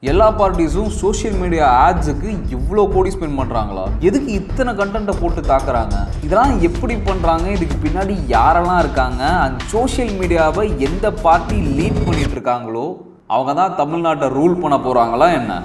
எல்லா பார்ட்டிஸும் social media ஆட்ஸுக்கு இவ்வளோ கோடி ஸ்பெண்ட் பண்ணுறாங்களா? எதுக்கு இத்தனை கண்டென்ட்டை போட்டு தாக்குறாங்க? இதெல்லாம் எப்படி பண்ணுறாங்க? இதுக்கு பின்னாடி யாரெல்லாம் இருக்காங்க? அண்ட் சோஷியல் மீடியாவை எந்த பார்ட்டி லீட் பண்ணிட்டு இருக்காங்களோ அவங்க தான் தமிழ்நாட்டை ரூல் பண்ண போகிறாங்களா என்ன?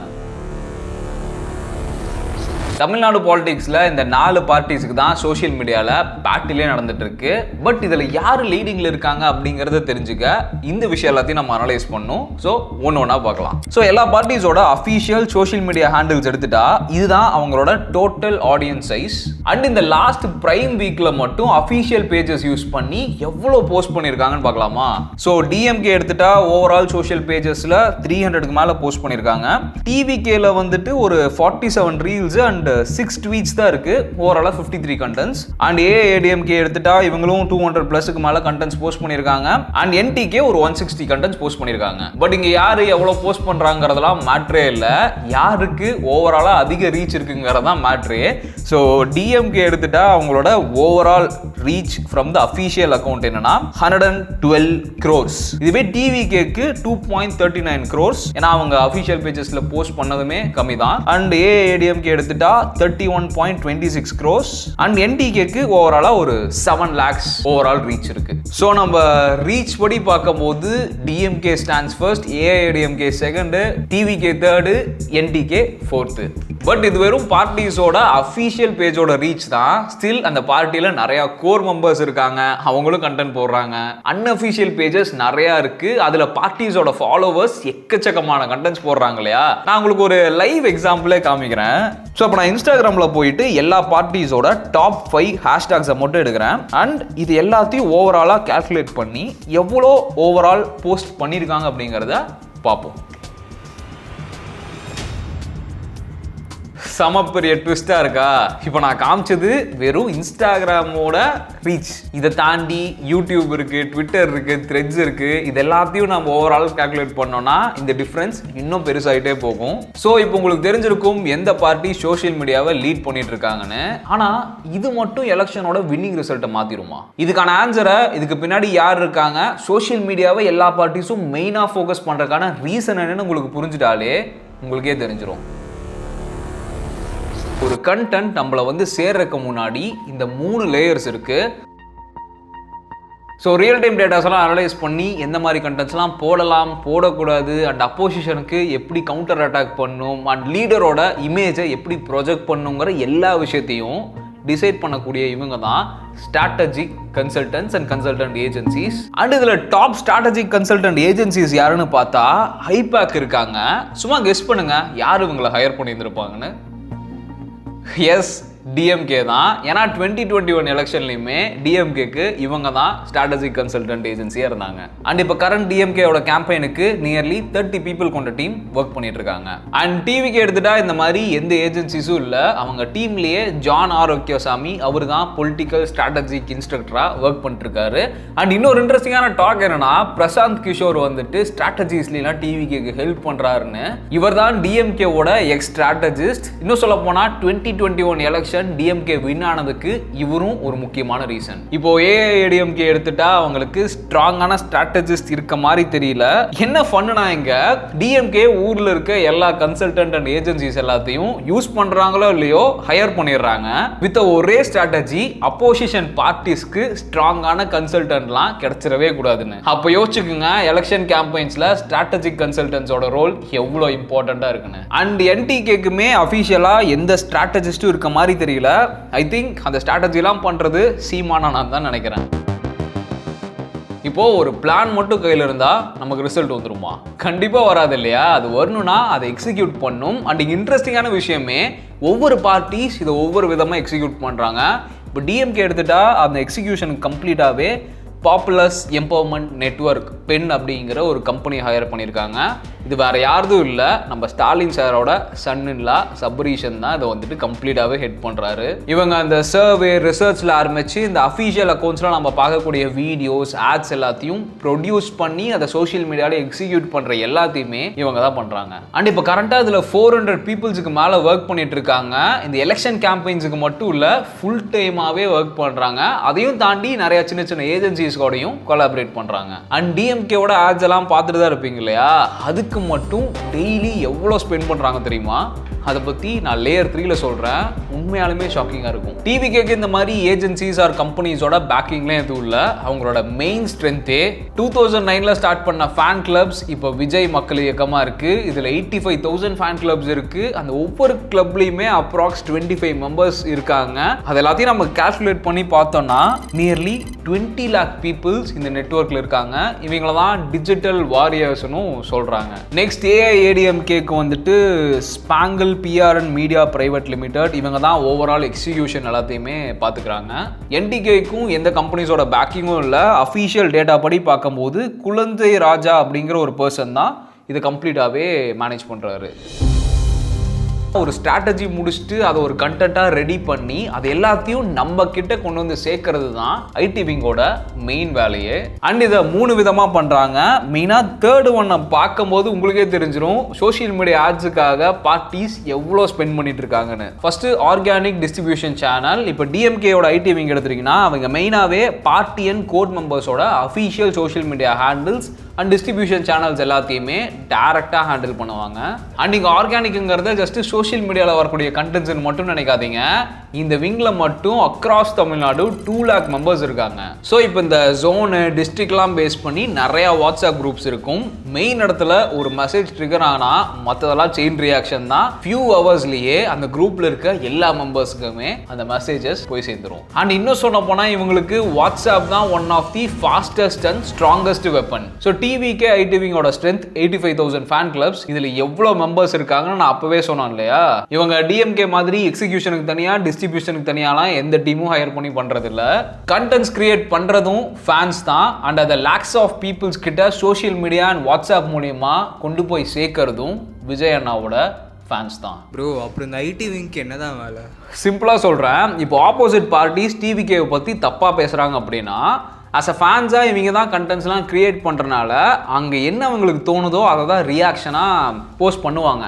தமிழ்நாடு பாலிடிக்ஸில் இந்த 4 பார்ட்டிஸுக்கு தான் சோஷியல் மீடியாவில் பேட்டிலே நடந்துட்டு இருக்கு. பட் இதில் யார் லீடிங்கில் இருக்காங்க அப்படிங்கிறத தெரிஞ்சுக்க இந்த விஷயம் எல்லாத்தையும் நம்ம அனலைஸ் பண்ணணும். ஸோ ஒன்று பார்க்கலாம். ஸோ எல்லா பார்ட்டிஸோட அஃபீஷியல் சோஷியல் மீடியா ஹேண்டில்ஸ் எடுத்துட்டா இதுதான் அவங்களோட டோட்டல் ஆடியன்ஸ் சைஸ். அண்ட் இந்த லாஸ்ட் பிரைம் வீக்கில் மட்டும் அஃபீஷியல் பேஜஸ் யூஸ் பண்ணி எவ்வளோ போஸ்ட் பண்ணியிருக்காங்கன்னு பார்க்கலாமா? ஸோ டிஎம்கே எடுத்துட்டா ஓவரால் சோஷியல் பேஜஸில் 300க்கு மேலே போஸ்ட் பண்ணியிருக்காங்க. டிவிகேல வந்துட்டு ஒரு 47 ரீல்ஸ் அண்ட் 6 ட்வீட்ஸ் தான் இருக்கு. ஓவராலா 53 கண்டென்ட்ஸ். அண்ட் ஏஐடிஎம்கே எடுத்துட்டா இவங்களும் 200+ மேல கண்டென்ட்ஸ் போஸ்ட் பண்ணிருக்காங்க. அண்ட் என்டிகே ஒரு 160 கண்டென்ட்ஸ் போஸ்ட் பண்ணிருக்காங்க. பட் இங்க யாரு எவ்வளவு போஸ்ட் பண்றாங்கறதெல்லாம் மேட்டரே இல்ல, யாருக்கு ஓவராலா அதிக ரீச் இருக்குங்கிறதா மேட்டரே. ஸோ டிஎம்கே எடுத்துட்டா அவங்களோட overall reach from the official account என்னன்னா 112 crores. இதுவே டிவிகேக்கு 2.39 crores. ஏன்னா அவங்க அஃபீஷியல் பேஜஸ்ல போஸ்ட் பண்ணதுமே கம்மி தான். அண்ட் ஏஐடிஎம்கே எடுத்துட்டா 31.26 crores. அண்ட் என்டிகேக்கு ஓவராலா ஒரு 7 lakhs ஓவரால் ரீச் இருக்கு. ஸோ நம்ம ரீச் படி பார்க்கும்போது DMK stands first, AIADMK second, TVK third, NTK fourth. But இது வெறும் பார்ட்டிஸோட அஃபீஷியல் பேஜோட ரீச் தான். ஸ்டில் அந்த பார்ட்டியில நிறைய கோர் மெம்பர்ஸ் இருக்காங்க, அவங்களும் கண்டென்ட் போடுறாங்க. அன்அஃபீஷியல் பேஜஸ் நிறைய இருக்கு, அதுல பார்ட்டிஸோட ஃபாலோவர்ஸ் எக்கச்சக்கமான கண்டென்ட்ஸ் போடுறாங்க இல்லையா? நான் உங்களுக்கு ஒரு லைவ் எக்ஸாம்பிளே காமிக்கிறேன். ஸோ அப்போ நான் இன்ஸ்டாகிராமில் போயிட்டு எல்லா பார்ட்டிஸோட டாப் 5 ஹேஷ்டாக்ஸை மட்டும் எடுக்கிறேன். அண்ட் இது எல்லாத்தையும் ஓவராலாக கால்குலேட் பண்ணி எவ்வளோ ஓவரால் போஸ்ட் பண்ணியிருக்காங்க அப்படிங்கிறத பார்ப்போம். சம பெரிய ட்விஸ்டா இருக்கா? இப்போ நான் காமிச்சது வெறும் இன்ஸ்டாகிராமோட ரீச். இதை தாண்டி யூடியூப் இருக்கு, ட்விட்டர் இருக்கு, த்ரெட்ஸ் இருக்கு. இது எல்லாத்தையும் நம்ம ஓவரால் கால்குலேட் பண்ணோம்னா இந்த டிஃபரன்ஸ் இன்னும் பெருசாயிட்டே போகும். ஸோ இப்போ உங்களுக்கு தெரிஞ்சிருக்கும் எந்த பார்ட்டி சோஷியல் மீடியாவை லீட் பண்ணிட்டு இருக்காங்கன்னு. ஆனா இது மட்டும் எலெக்ஷனோட வின்னிங் ரிசல்ட்டை மாத்திருமா? இதுக்கான ஆன்சரை, இதுக்கு பின்னாடி யார் இருக்காங்க, சோஷியல் மீடியாவை எல்லா பார்ட்டிஸும் மெயினா ஃபோக்கஸ் பண்றதுக்கான ரீசன் என்னன்னு உங்களுக்கு புரிஞ்சுட்டாலே உங்களுக்கே தெரிஞ்சிடும். ஒரு கண்டென்ட் நம்மளை சேர்றதுக்கு முன்னாடி இந்த 3 லேயர்ஸ் இருக்கு. ஸோ ரியல் டைம் டேட்டாஸ் எல்லாம் அனலைஸ் பண்ணி எந்த மாதிரி கண்டென்ட்ஸ்லாம் போடலாம், போடக்கூடாது, அண்ட் அப்போசிஷனுக்கு எப்படி கவுண்டர் அட்டாக் பண்ணும், அண்ட் லீடரோட இமேஜை எப்படி ப்ரொஜெக்ட் பண்ணுங்கிற எல்லா விஷயத்தையும் டிசைட் பண்ணக்கூடிய இவங்க தான் strategic consultants and consultant agencies. And இதில் டாப் ஸ்ட்ராட்டஜிக் கன்சல்டன்ட் ஏஜென்சிஸ் யாருன்னு பார்த்தா ஹைபேக் இருக்காங்க. சும்மா கெஸ் பண்ணுங்க யார் இவங்களை ஹையர் பண்ணியிருந்திருப்பாங்கன்னு. எஸ், டிஎம்கே தான். ஏன்னா 2021 எலெக்ஷன்லையுமே டிஎம்கேக்கு இவங்க தான் ஸ்ட்ராட்டஜிக் கன்சல்டன்ட் ஏஜென்சியாக இருந்தாங்க. அண்ட் இப்போ கரண்ட் டிஎம்கேயோட கேம்பெயினுக்கு நியர்லி 30 பீப்புள் கொண்ட டீம் ஒர்க் பண்ணிட்டு இருக்காங்க. அண்ட் டிவிக்கு எடுத்துட்டா இந்த மாதிரி எந்த ஏஜென்சிஸும் இல்லை. அவங்க டீம்லேயே ஜான் ஆரோக்கியசாமி அவர் தான் பொலிட்டிக்கல் ஸ்ட்ராட்டஜிக் இன்ஸ்ட்ரக்டராக ஒர்க் பண்ணிட்டு இருக்காரு. அண்ட் இன்னொரு இன்ட்ரெஸ்டிங்கான டாக் என்னன்னா, பிரசாந்த் கிஷோர் ஸ்ட்ராட்டஜிஸ்லாம் டிவிக்கு ஹெல்ப் பண்றாருன்னு. இவர் தான் டிஎம்கேவோட எக்ஸ் ஸ்ட்ராட்டஜிஸ்ட். இன்னும் சொல்ல போனா 2021 எலெக்ஷன் டிஎம்கே வின் ஆனதுக்கு இவரும் ஒரு முக்கியமான ரீசன். இப்போ ஏஐடிஎம்கே எடுத்துட்டா அவங்களுக்கு ஸ்ட்ராங்கான ஸ்ட்ராட்டஜிஸ்ட் இருக்க மாதிரி தெரியல. என்ன ஃபன்னா, இங்க டிஎம்கே ஊர்ல இருக்க எல்லா கன்சல்டன்ட் அண்ட் ஏஜென்சிஸ் எல்லாத்தையும் யூஸ் பண்றாங்களோ இல்லையோ ஹையர் பண்ணிடுறாங்க. வித் ஒரே ஸ்ட்ராட்டஜி அப்போசிஷன் பார்ட்டிஸ்க்கு ஸ்ட்ராங்கான கன்சல்டன்ட்லாம் கிடைச்சிடவே கூடாதுன்னு. அப்போ யோசிச்சுக்குங்க எலெக்ஷன் கேம்பெயின்ஸ்ல ஸ்ட்ராட்டஜிக் கன்சல்டன்ட்ஸோட ரோல் எவ்வளோ இம்பார்ட்டண்டா இருக்குன்னு. அண்ட் என்டிகேக்குமே அஃபீஷியலா எந்த ஸ்ட்ராட்டஜிஸ்டும் இருக்க மாதிரி தெரியல. ஐ திங்க் அந்த ஸ்ட்ராட்டஜிலாம் பண்றது சீமானா நான் தான் நினைக்கிறேன். இப்போ ஒரு பிளான் மட்டும் கையில் இருந்தா நமக்கு ரிசல்ட் வந்துருமா? கண்டிப்பா வராது இல்லையா? அது வரணும்னா அதை எக்ஸிக்யூட் பண்ணும். அண்ட் இன்ட்ரெஸ்டிங்கான விஷயமே, ஒவ்வொரு பார்ட்டிஸ் இதை ஒவ்வொரு விதமா எக்ஸிக்யூட் பண்றாங்க. இப்போ டிஎம்கே எடுத்துட்டா அந்த எக்ஸிக்யூஷன் கம்ப்ளீட்டாவே பாப்புலர்ஸ் எம்பவர்மெண்ட் நெட்வொர்க் பென் அப்படிங்கிற ஒரு கம்பெனி ஹையர் பண்ணியிருக்காங்க. இது வேற யாரும் இல்லை, நம்ம ஸ்டாலின் சாரோட சன்னின்லா சபரீஷன் தான் இதை கம்ப்ளீட்டாகவே ஹெட் பண்ணுறாரு. இவங்க அந்த சர்வே ரிசர்ச்சில் ஆரம்பிச்சு இந்த அஃபீஷியல் அக்கௌண்ட்ஸ்லாம் நம்ம பார்க்கக்கூடிய வீடியோஸ், ஆட்ஸ் எல்லாத்தையும் ப்ரொடியூஸ் பண்ணி அதை சோஷியல் மீடியாவில் எக்ஸிக்யூட் பண்ணுற எல்லாத்தையுமே இவங்க தான் பண்ணுறாங்க. அண்ட் இப்போ கரண்ட்டாக இதில் 400 பீப்புள்ஸுக்கு மேலே ஒர்க் பண்ணிட்டு இருக்காங்க. இந்த எலெக்ஷன் கேம்பெயின்ஸுக்கு மட்டும் இல்லை, ஃபுல் டைமாகவே ஒர்க் பண்ணுறாங்க. அதையும் தாண்டி நிறைய சின்ன சின்ன ஏஜென்சிஸ் கூடயும் கொலாபரேட் பண்ணுறாங்க. அண்ட் டிஎம்கேவோட ஆட்ஸ் எல்லாம் பார்த்துட்டு தான் இருப்பீங்க இல்லையா? அதுக்கு ஆட்ஸ்க்கு மட்டும் டெய்லி எவ்வளோ ஸ்பெண்ட் பண்ணுறாங்க தெரியுமா? அதை பற்றி நான் லேயர் 3ல சொல்கிறேன். உண்மையாலுமே ஷாக்கிங்காக இருக்கும். டிவிகேக்கு இந்த மாதிரி ஏஜென்சிஸ் ஆர் கம்பெனிஸோட பேக்கிங்லாம் எதுவும் இல்லை. அவங்களோட மெயின் ஸ்ட்ரென்த்தே 2009ல் ஸ்டார்ட் பண்ண ஃபேன் கிளப்ஸ் இப்போ விஜய் மக்கள் இயக்கமாக இருக்குது. இதில் 85,000 ஃபேன் கிளப்ஸ் இருக்குது. அந்த ஒவ்வொரு கிளப்லேயுமே அப்ராக்ஸ் 25 மெம்பர்ஸ் இருக்காங்க. அது எல்லாத்தையும் நம்ம கால்குலேட் பண்ணி பார்த்தோம்னா நியர்லி 20 lakh பீப்புள்ஸ் இந்த நெட்வொர்க்கில் இருக்காங்க. இவங்கள தான் டிஜிட்டல் வாரியர்ஸ்னு சொல்கிறாங்க. நெக்ஸ்ட் ஏஐஏடிஎம்கேக்கு வந்துட்டு spangle PR and media private limited, இவங்க தான் ஓவரால் எக்ஸிக்யூஷன் எல்லாத்தையுமே பார்த்துக்கிறாங்க. என்டிகேக்கும் எந்த கம்பெனிஸோட பேக்கிங்கும் இல்லை. அஃபீஷியல் டேட்டா படி பார்க்கும்போது குழந்தை ராஜா அப்படிங்கிற ஒரு பர்சன் தான் இதை கம்ப்ளீட்டாகவே மேனேஜ் பண்ணுறாரு. ஒரு ஸ்ட்ராட்டஜி முடிச்சுட்டு அதை ஒரு கண்டென்ட்டாக ரெடி பண்ணி அது எல்லாத்தையும் நம்ம கிட்ட கொண்டு வந்து சேர்க்கறது தான் ஐடி விங்கோட மெயின் வேலையே. அண்ட் இதை 3 விதமாக பண்ணுறாங்க. மெயினாக தேர்டு ஒன்னை பார்க்கும்போது உங்களுக்கே தெரிஞ்சிடும் சோஷியல் மீடியா ஆட்ஸுக்காக பார்ட்டிஸ் எவ்வளோ ஸ்பெண்ட் பண்ணிட்டு இருக்காங்கன்னு. First organic distribution channel. இப்போ டிஎம்கேயோட ஐடி விங் எடுத்துட்டீங்கன்னா அவங்க மெயினாகவே பார்ட்டி அண்ட் கோட் மெம்பர்ஸோட official social media handles and distribution channels எல்லாத்தையுமே டேரெக்டாக ஹேண்டில் பண்ணுவாங்க. அண்ட் இங்கே ஆர்கானிக்குங்கிறத ஜஸ்ட் சோஷியல் மீடியாவில் வரக்கூடிய கண்டென்ட்ஸ் மட்டும் நினைக்காதீங்க. இந்த விங்கில் மட்டும் அக்ராஸ் தமிழ்நாடு 2 lakh மெம்பர்ஸ் இருக்காங்க. ஸோ இப்போ இந்த ஜோனு டிஸ்ட்ரிக்ட்லாம் பேஸ் பண்ணி நிறையா வாட்ஸ்அப் குரூப்ஸ் இருக்கும். மெயின் இடத்துல ஒரு மெசேஜ் ட்ரிகர் ஆனால் மற்றதெல்லாம் செயின் ரியாக்ஷன் தான். ஃபியூ ஹவர்ஸ்லேயே அந்த குரூப்பில் இருக்க எல்லா மெம்பர்ஸுக்குமே அந்த மெசேஜஸ் போய் சேர்ந்துடும். அண்ட் இன்னும் சொல்ல போனால் இவங்களுக்கு வாட்ஸ்அப் தான் one of the fastest and strongest weapon. So TVK IT விங்கோட ஸ்ட்ரென்த் 85,000 ஃபேன் கிளப்ஸ். இதில் எவ்வளோ மெம்பர்ஸ் இருக்காங்கன்னு நான் அப்பவே சொன்னேன் இல்லையா? இவங்க டிஎம்கே மாதிரி எக்ஸிக்யூஷனுக்கு தனியாக டிஸ்ட்ரிபியூஷனுக்கு தனியாலாம் எந்த டீமும் ஹையர் பண்ணி பண்ணுறது இல்லை. கண்டென்ட்ஸ் கிரியேட் பண்ணுறதும் ஃபேன்ஸ் தான். அண்ட் அதை லேக்ஸ் ஆஃப் பீப்புள்ஸ் கிட்ட சோஷியல் மீடியா அண்ட் வாட்ஸ்அப் மூலியமா கொண்டு போய் சேர்க்கறதும் விஜய் அண்ணாவோட ஃபேன்ஸ் தான். ப்ரோ அப்புறம் இந்த ஐடி விங்க்கு என்ன தான் வேலை? சிம்பிளாக சொல்கிறேன். இப்போ ஆப்போசிட் பார்ட்டிஸ் டிவிகேவை பற்றி தப்பாக பேசுகிறாங்க அப்படின்னா அஸ் அ ஃபேன்ஸாக இவங்க தான் கண்டென்ட்ஸ்லாம் க்ரியேட் பண்ணுறனால அங்கே என்ன அவங்களுக்கு தோணுதோ அதை தான் ரியாக்ஷனாக போஸ்ட் பண்ணுவாங்க.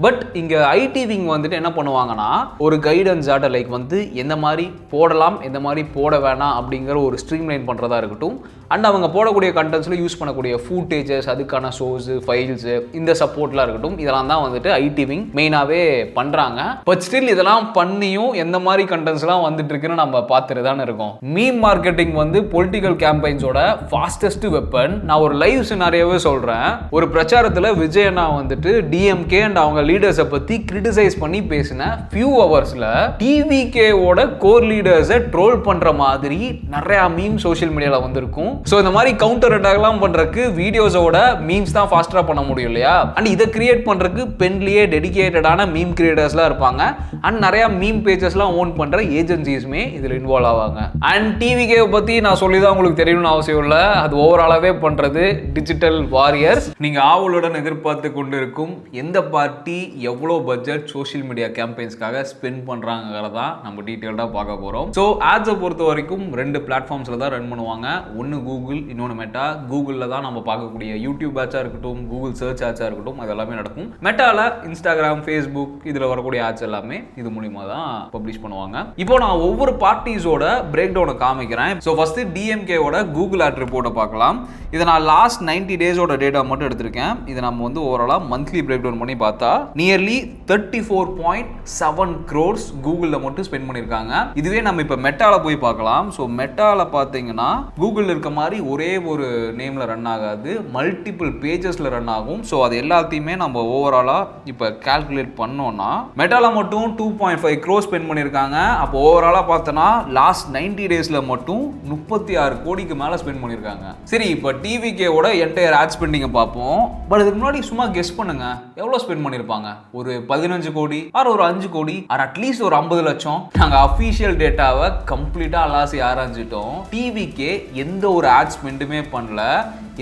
பட் இங்கே ஐடி விங் வந்துட்டு என்ன பண்ணுவாங்கன்னா ஒரு கைடன்ஸ் ஆட்ட லைக் வந்து எந்த மாதிரி போடலாம் எந்த மாதிரி போட வேணாம் அப்படிங்கிற ஒரு ஸ்ட்ரீம்லைன் பண்ணுறதா இருக்கட்டும். அண்ட் அவங்க போடக்கூடிய கண்டென்ட்ஸில் யூஸ் பண்ணக்கூடிய ஃபூட்டேஜஸ், அதுக்கான சோர்ஸு, ஃபைல்ஸு, இந்த சப்போர்ட்லாம் இருக்கட்டும், இதெல்லாம் தான் வந்துட்டு ஐடி விங் மெயினாகவே பண்ணுறாங்க. பட் ஸ்டில் இதெல்லாம் பண்ணியும் எந்த மாதிரி கண்டென்ட்ஸ்லாம் வந்துட்டு இருக்குன்னு நம்ம பார்த்துட்டு தானே இருக்கோம். மீம் மார்க்கெட்டிங் வந்து பொலிட்டிக்கல் கேம்பெயின்ஸோட ஃபாஸ்டஸ்ட் வெப்பன். நான் ஒரு லைவ் சினாரியோவே சொல்கிறேன். ஒரு பிரச்சாரத்தில் விஜய் அண்ணா வந்துட்டு டிஎம்கே அண்ட் அவங்க லீடர்ஸை பற்றி கிரிட்டிசைஸ் பண்ணி பேசின ஃபியூ ஹவர்ஸில் டிவிகேவோட கோர் லீடர்ஸை ட்ரோல் பண்ணுற மாதிரி நிறையா மீம் சோஷியல் மீடியாவில் வந்திருக்கும். ஸோ இந்த மாதிரி கவுண்டர் அட்டாக்லாம் பண்ணுறதுக்கு வீடியோஸோட மீம்ஸ் தான் ஃபாஸ்ட்டாக பண்ண முடியும் இல்லையா? அண்ட் இதை கிரியேட் பண்ணுறதுக்கு பென்லேயே டெடிகேட்டடான மீம் கிரியேட்டர்ஸ்லாம் இருப்பாங்க. அண்ட் நிறையா மீம் பேஜஸ்லாம் ஓன் பண்ணுற ஏஜென்சிஸுமே இதில் இன்வால்வ் ஆவாங்க. அண்ட் டிவிகேவை பற்றி நான் சொல்லி தான் உங்களுக்கு தெரியணும்னு அவசியம் இல்லை. அது ஓவராலாகவே பண்ணுறது டிஜிட்டல் வாரியர்ஸ். நீங்கள் ஆவலுடன் எதிர்பார்த்து கொண்டு இருக்கும் எந்த பார்ட்டி எவ்வளோ பட்ஜெட் சோஷியல் மீடியா கேம்பெயின்ஸ்க்காக ஸ்பெண்ட் பண்ணுறாங்கிறதான் நம்ம டீட்டெயில்டாக பார்க்க போகிறோம். ஸோ ஆட்ஸை பொறுத்த வரைக்கும் 2 பிளாட்ஃபார்ம்ஸில் தான் ரன் பண்ணுவாங்க. ஒன்று கூகுள், இன்னொன்று மெட்டா. கூகுளில் தான் நம்ம பார்க்கக்கூடிய யூடியூப் ஆட்ஸாக இருக்கட்டும், கூகுள் சர்ச் ஆட்ஸாக இருக்கட்டும், அது எல்லாமே நடக்கும். மெட்டாவில் இன்ஸ்டாகிராம், ஃபேஸ்புக் இதில் வரக்கூடிய ஆட்ஸ் எல்லாமே இது மூலியமாக தான் பப்ளிஷ் பண்ணுவாங்க. இப்போ நான் ஒவ்வொரு பார்ட்டிஸோட பிரேக் டவுனை காமிக்கிறேன். ஸோ ஃபஸ்ட்டு டிஎம்கேவோட கூகுள் ஆட் ரிப்போர்ட்டை பார்க்கலாம். இதை நான் லாஸ்ட் 90 டேஸோட டேட்டா மட்டும் எடுத்திருக்கேன். இதை நம்ம வந்து ஓவராலாக மந்த்லி பிரேக் டவுன் பண்ணி பார்த்தா நியர்லி 34.7 crores கூகுளில் மட்டும் ஸ்பெண்ட் பண்ணியிருக்காங்க. இதுவே நம்ம இப்போ மெட்டாவில் போய் பார்க்கலாம். ஸோ மெட்டாவில் பார்த்தீங்கன்னா கூகுளில் இருக்க மாதிரி ஒரே ஒரு நேமில் ரன் ஆகாது, மல்டிபிள் பேஜஸில் ரன் ஆகும். ஸோ அது எல்லாத்தையுமே நம்ம ஓவராலாக இப்போ கால்குலேட் பண்ணோம்னா மெட்டாவில் மட்டும் 2.5 crores ஸ்பெண்ட் பண்ணியிருக்காங்க. அப்போ ஓவராலாக பார்த்தோன்னா லாஸ்ட் 90 டேஸில் மட்டும் 36 கோடிக்கு மேலே ஸ்பெண்ட் பண்ணியிருக்காங்க. சரி, இப்போ டிவிகேவோட என்டையர் ஆட் ஸ்பெண்டிங்கை பார்ப்போம். பட் இதுக்கு முன்னாடி சும்மா கெஸ் பண்ணுங்க, எவ்வளோ ஸ்பெண்ட் பண்ணியிருப்பாங்க? ஒரு 15 கோடி ஆர் ஒரு 5 கோடி ஆர் அட்லீஸ்ட் ஒரு 50 லட்சம். நாங்கள் அஃபீஷியல் டேட்டாவை கம்ப்ளீட்டாக அலாசி ஆராய்ஞ்சிட்டோம். டிவிகே எந்த ஒரு ஆட் ஸ்பெண்டுமே பண்ணல.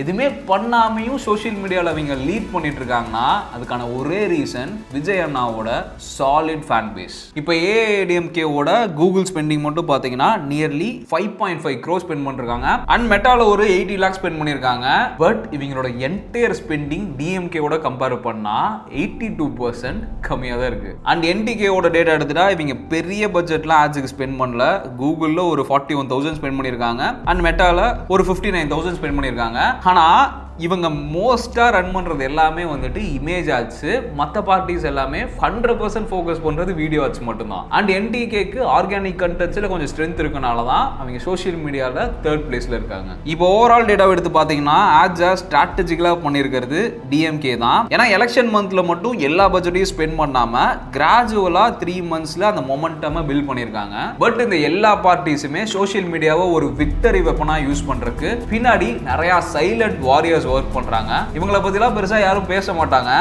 எதுவுமே பண்ணாமையும் சோஷியல் மீடியாவில் அவங்க லீட் பண்ணிட்டு இருக்காங்கன்னா அதுக்கான ஒரே ரீசன் விஜய் அண்ணாவோட சாலிட் ஃபேன் பேஸ். இப்போ ஏஐடிஎம்கேவோட கூகுள் ஸ்பெண்டிங் மட்டும் பார்த்தீங்கன்னா நியர்லி 5.5 crores ஸ்பெண்ட் பண்ணிருக்காங்க. அண்ட் மெட்டாவில் ஒரு 80 lakhs ஸ்பெண்ட் பண்ணியிருக்காங்க. பட் இவங்களோட என்டையர் ஸ்பெண்டிங் டிஎம்கேவோட கம்பேர் பண்ணா 82% கம்மியாக தான் இருக்கு. அண்ட் என்டிகேவோட டேட்டா எடுத்துட்டா இவங்க பெரிய பட்ஜெட்லாம் ஆட்ஸுக்கு ஸ்பெண்ட் பண்ணல. கூகுளில் ஒரு 41,000 ஸ்பெண்ட் பண்ணியிருக்காங்க. அண்ட் மெட்டாவில் ஒரு 59,000 ஸ்பெண்ட் பண்ணியிருக்காங்க. ஆனால் இவங்க மோஸ்ட்டாக ரன் பண்ணுறது எல்லாமே வந்துட்டு இமேஜ் ஆச்சு. மற்ற பார்ட்டிஸ் எல்லாமே 100% ஃபோக்கஸ் பண்ணுறது வீடியோ ஆச்சு மட்டும்தான். அண்ட் என்டிகேக்கு ஆர்கானிக் கண்டென்ட்ஸில் கொஞ்சம் ஸ்ட்ரென்த் இருக்கனால தான் அவங்க சோஷியல் மீடியாவில் 3rd பிளேஸில் இருக்காங்க. இப்போ ஓவரால் டேட்டாவை எடுத்து பார்த்தீங்கன்னா ஆட்ஸை ஸ்ட்ராட்டஜிக்கலாக பண்ணியிருக்கிறது டிஎம்கே தான். ஏன்னா எலெக்ஷன் மந்த்தில் மட்டும் எல்லா பட்ஜெட்டையும் ஸ்பெண்ட் பண்ணாமல் கிராஜுவலாக 3 மந்த்ஸில் அந்த மொமெண்டமை பில்ட் பண்ணியிருக்காங்க. பட் இந்த எல்லா பார்ட்டிஸுமே சோஷியல் மீடியாவை ஒரு விக்டரி வெப்பனாக யூஸ் பண்ணுறதுக்கு பின்னாடி நிறையா சைலண்ட் வாரியர்ஸ் ஒர்க் பண்றாங்க. இவங்களை பத்திலாம் பெருசா யாரும் பேச மாட்டாங்க.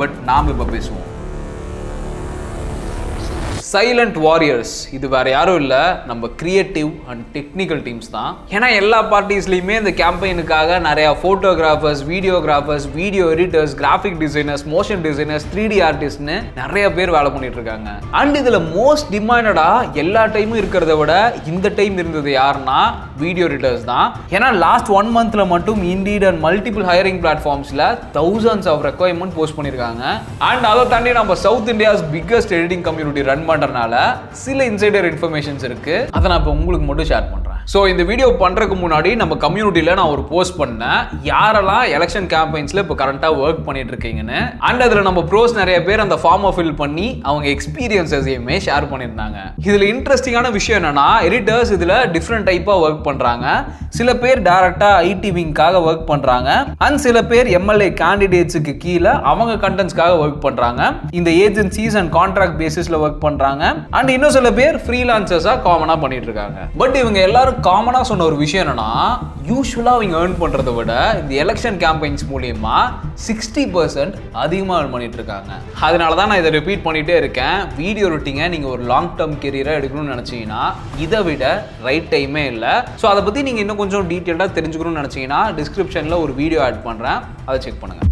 பட் நாம இப்ப பேசுவோம். சைலண்ட் வாரியர்ஸ் இது வேற யாரும் இல்ல, நம்ம கிரியேட்டிவ் அண்ட் டெக்னிக்கல் டீம்ஸ் தான். ஏன்னா எல்லா பார்ட்டிஸ்லயுமே இந்த கேம்பெயினுக்காக நிறைய photographers, videographers, video editors, graphic designers, motion designers, 3D ஆர்டிஸ்ட்னு நிறைய பேர் வேலை பண்ணிட்டு இருக்காங்க. அண்ட் இதுல மோஸ்ட் டிமாண்டடா எல்லா டைமும் இருக்கிறத விட இந்த டைம் இருந்தது யாருன்னா வீடியோ எடிட்டர்ஸ் தான். ஏன்னா லாஸ்ட் 1 மந்த்ல மட்டும் Indeed அண்ட் மல்டிபிள் ஹையரிங் பிளாட்ஃபார்ம்ஸ்ல thousands ஆஃப் ரெக்வயர்மெண்ட் போஸ்ட் பண்ணிருக்காங்க. அண்ட் அதை தாண்டி நம்ம south India's biggest editing community run பண்றதுனால சில இன்சைடர் இன்ஃபர்மேஷன்ஸ் இருக்கு. அதை நான் இப்போ உங்களுக்கு மட்டும் ஷேர் பண்றேன். ஸோ இந்த வீடியோ பண்ணுறதுக்கு முன்னாடி நம்ம கம்யூனிட்டியில் நான் ஒரு போஸ்ட் பண்ணேன், யாரெல்லாம் எலெக்ஷன் கேம்பெயின்ஸில் இப்போ கரண்ட்டாக ஒர்க் பண்ணிட்டு இருக்கீங்கன்னு. அண்ட் அதில் நம்ம ப்ரோஸ் நிறைய பேர் அந்த ஃபார்மை ஃபில் பண்ணி அவங்க எக்ஸ்பீரியன்ஸையுமே ஷேர் பண்ணியிருந்தாங்க. இதில் இன்ட்ரெஸ்டிங்கான விஷயம் என்னன்னா எடிட்டர்ஸ் இதில் டிஃப்ரெண்ட் டைப்பாக ஒர்க் பண்ணுறாங்க. சில பேர் டேரெக்டாக ஐடி விங்காக ஒர்க் பண்ணுறாங்க. அண்ட் சில பேர் எம்எல்ஏ கேண்டிடேட்ஸுக்கு கீழே அவங்க கண்டென்ட்ஸ்க்காக ஒர்க் பண்ணுறாங்க. இந்த ஏஜென்சிஸ் அண்ட் கான்ட்ராக்ட் பேசிஸில் ஒர்க் பண்ணுறாங்க. அண்ட் இன்னும் சில பேர் ஃப்ரீலான்சர்ஸாக காமனாக பண்ணிட்டு இருக்காங்க. பட் இவங்க எல்லாரும் காமனா சொன்ன ஒரு விஷயம் என்னன்னா யூசுவலா அவங்க ஏர்ன் பண்றதை விட இந்த எலெக்ஷன் கேம்பெயின்ஸ் மூலியமா 60% அதிகமா ஏர்ன் பண்ணிட்டு இருக்காங்க. அதனால தான் நான் இதை ரிப்பீட் பண்ணிட்டே இருக்கேன். வீடியோ எடிட்டிங்கை நீங்க ஒரு லாங் டேர்ம் கெரியரா எடுக்கணும்னு நினைச்சீங்கன்னா இதை விட ரைட் டைமே இல்லை. ஸோ அதை பத்தி நீங்க இன்னும் கொஞ்சம் டீட்டெயிலாக தெரிஞ்சுக்கணும்னு நினைச்சீங்கன்னா டிஸ்கிரிப்ஷன்ல ஒரு வீடியோ ஆட் பண்றேன், அதை செக் பண்ணுங்க.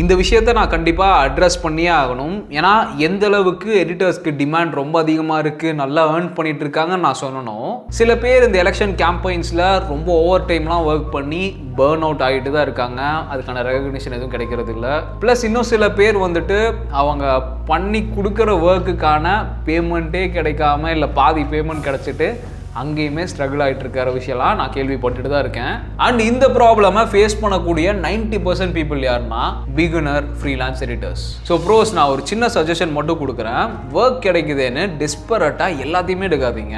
இந்த விஷயத்தை நான் கண்டிப்பாக அட்ரஸ் பண்ணியே ஆகணும். ஏன்னா எந்த அளவுக்கு எடிட்டர்ஸ்க்கு டிமாண்ட் ரொம்ப அதிகமாக இருக்குது, நல்லா ஏர்ன் பண்ணிட்டு இருக்காங்கன்னு நான் சொல்லணும். சில பேர் இந்த எலெக்ஷன் கேம்பெயின்ஸில் ரொம்ப ஓவர் டைம்லாம் ஒர்க் பண்ணி பர்ன் அவுட் ஆகிட்டு தான் இருக்காங்க. அதுக்கான ரெகக்னிஷன் எதுவும் கிடைக்கிறது இல்லை. ப்ளஸ் இன்னும் சில பேர் வந்துட்டு அவங்க பண்ணி கொடுக்குற ஒர்க்குக்கான பேமெண்ட்டே கிடைக்காம இல்லை பாதி பேமெண்ட் கிடைச்சிட்டு அங்கேயுமே ஸ்ட்ரகிள் ஆகிட்டு இருக்கிற விஷயம்லாம் நான் கேள்விப்பட்டுட்டு தான் இருக்கேன். அண்ட் இந்த ப்ராப்ளமை ஃபேஸ் பண்ணக்கூடிய 90% பீப்புள் யாருன்னா beginner freelance editors. So bros நான் ஒரு சின்ன சஜஷன் மட்டும் கொடுக்குறேன். ஒர்க் கிடைக்குதுன்னு டெஸ்பரட்டாக எல்லாத்தையுமே எடுக்காதீங்க.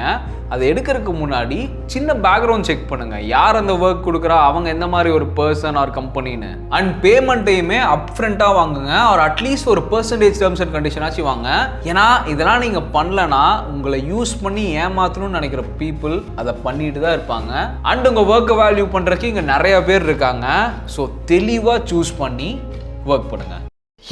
அதை எடுக்கிறதுக்கு முன்னாடி சின்ன பேக்ரவுண்ட் செக் பண்ணுங்க. யார் அந்த ஒர்க் கொடுக்குறா, அவங்க எந்த மாதிரி ஒரு பர்சன் ஆர் கம்பெனின்னு. அண்ட் பேமெண்ட்டையுமே அப்ஃப்ரண்ட்டாக வாங்குங்க. ஒரு அட்லீஸ்ட் ஒரு பெர்சன்டேஜ் டேர்ம்ஸ் அண்ட் கண்டிஷனாச்சும் வாங்க. ஏன்னா இதெல்லாம் நீங்கள் பண்ணலன்னா உங்களை யூஸ் பண்ணி ஏமாற்றணும்னு நினைக்கிற பீப்புள் அதை பண்ணிட்டு தான் இருப்பாங்க. அண்ட் உங்கள் ஒர்க்கை வேல்யூ பண்ணுறதுக்கு இங்கே நிறைய பேர் இருக்காங்க. ஸோ தெளிவாக சூஸ் பண்ணி ஒர்க் பண்ணுங்க.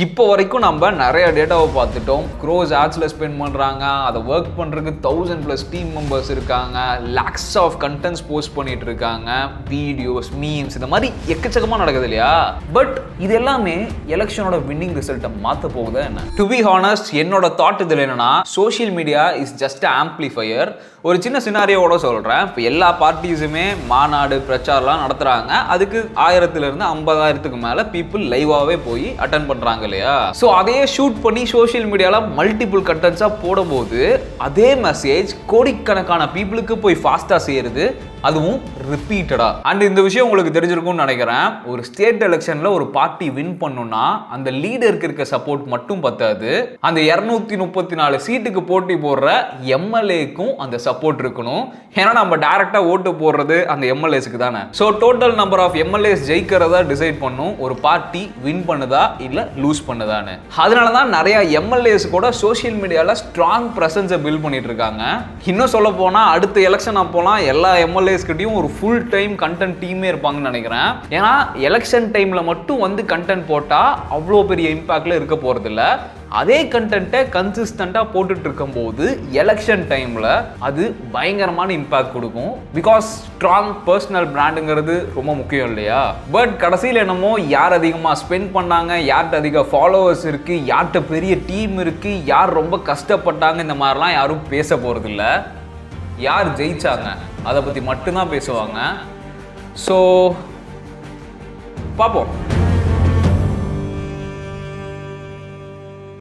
இப்போ வரைக்கும் நம்ம நிறைய டேட்டாவை பார்த்துட்டோம். க்ரோஸ் ஆட்ஸில் ஸ்பெண்ட் பண்ணுறாங்க. அதை ஒர்க் பண்ணுறதுக்கு 1000+ டீம் மெம்பர்ஸ் இருக்காங்க. லேக்ஸ் ஆஃப் கண்டென்ட்ஸ் போஸ்ட் பண்ணிட்டு இருக்காங்க. வீடியோஸ், மீம்ஸ், இந்த மாதிரி எக்கச்சக்கமாக நடக்குது இல்லையா? பட் இது எல்லாமே எலெக்ஷனோட வின்னிங் ரிசல்ட்டை மாற்ற போகுதா என்ன? டு பி ஹானஸ்ட், என்னோட தாட் இதில் என்னன்னா social media is just amplifier. ஒரு சின்ன சினாரியோட சொல்கிறேன். இப்போ எல்லா பார்ட்டிஸுமே மாநாடு, பிரச்சாரம்லாம் நடத்துகிறாங்க. அதுக்கு 1000-லேருந்து 50,000க்கு மேலே பீப்புள் லைவாகவே போய் அட்டன் பண்ணுறாங்க இல்லையா? ஸோ அதையே ஷூட் பண்ணி சோஷியல் மீடியாவில் மல்டிபிள் கண்டென்ட்ஸாக போடும்போது அதே மெசேஜ் கோடிக்கணக்கான பீப்புளுக்கு போய் ஃபாஸ்ட்டாக சேருது, அதுவும் ரிப்பீட்டடா. அண்ட் இந்த விஷயம் உங்களுக்கு தெரிஞ்சிருக்கும்னு நினைக்கிறேன். ஒரு ஸ்டேட் எலெக்ஷன்ல ஒரு பார்ட்டி வின் பண்ணுனா அந்த லீடருக்கு இருக்க சப்போர்ட் மட்டும் பத்தாது. அந்த 234 சீட்டுக்கு போட்டி போடுற எம்எல்ஏக்கும் அந்த சப்போர்ட் இருக்கணும். ஏன்னா நம்ம டைரக்டா ஓட்டு போடுறது அந்த எம்எல்ஏஸ்க்கு தானே. So total number of MLAs ஜெயிக்கிறதா டிசைட் பண்ணும் ஒரு பார்ட்டி வின் பண்ணுதா இல்ல லூஸ் பண்ணுதான்னு. அதனால தான் நிறைய எம்எல்ஏஸ் கூட சோஷியல் மீடியால ஸ்ட்ராங் பிரசன்ஸை பில்ட் பண்ணிட்டு இருக்காங்க. இன்னும் சொல்ல போனா அடுத்த எலெக்ஷன் அப்போலாம் எல்லா எம்எல்ஏஸ்கிட்டையும் ஒரு ஃபுல் டைம் கண்டென்ட் டீமே இருப்பாங்கன்னு நினைக்கிறேன். ஏன்னா எலெக்ஷன் டைம்ல மட்டும் வந்து கண்டென்ட் போட்டா அவ்வளோ பெரிய இம்பாக்ட்ல இருக்க போறது இல்லை. அதே கண்டென்ட்டை கன்சிஸ்டண்டாக போட்டுட்டு இருக்கும்போது எலெக்ஷன் டைமில் அது பயங்கரமான இம்பாக்ட் கொடுக்கும். பிகாஸ் ஸ்ட்ராங் பர்சனல் பிராண்டுங்கிறது ரொம்ப முக்கியம் இல்லையா? பட் கடைசியில் என்னமோ யார் அதிகமாக ஸ்பெண்ட் பண்ணாங்க, யார்கிட்ட அதிக ஃபாலோவர்ஸ் இருக்குது, யார்கிட்ட பெரிய டீம் இருக்குது, யார் ரொம்ப கஷ்டப்பட்டாங்க, இந்த மாதிரிலாம் யாரும் பேச போகிறதில்ல. யார் ஜெயிச்சாங்க அதை பற்றி மட்டும்தான் பேசுவாங்க. ஸோ பார்ப்போம்.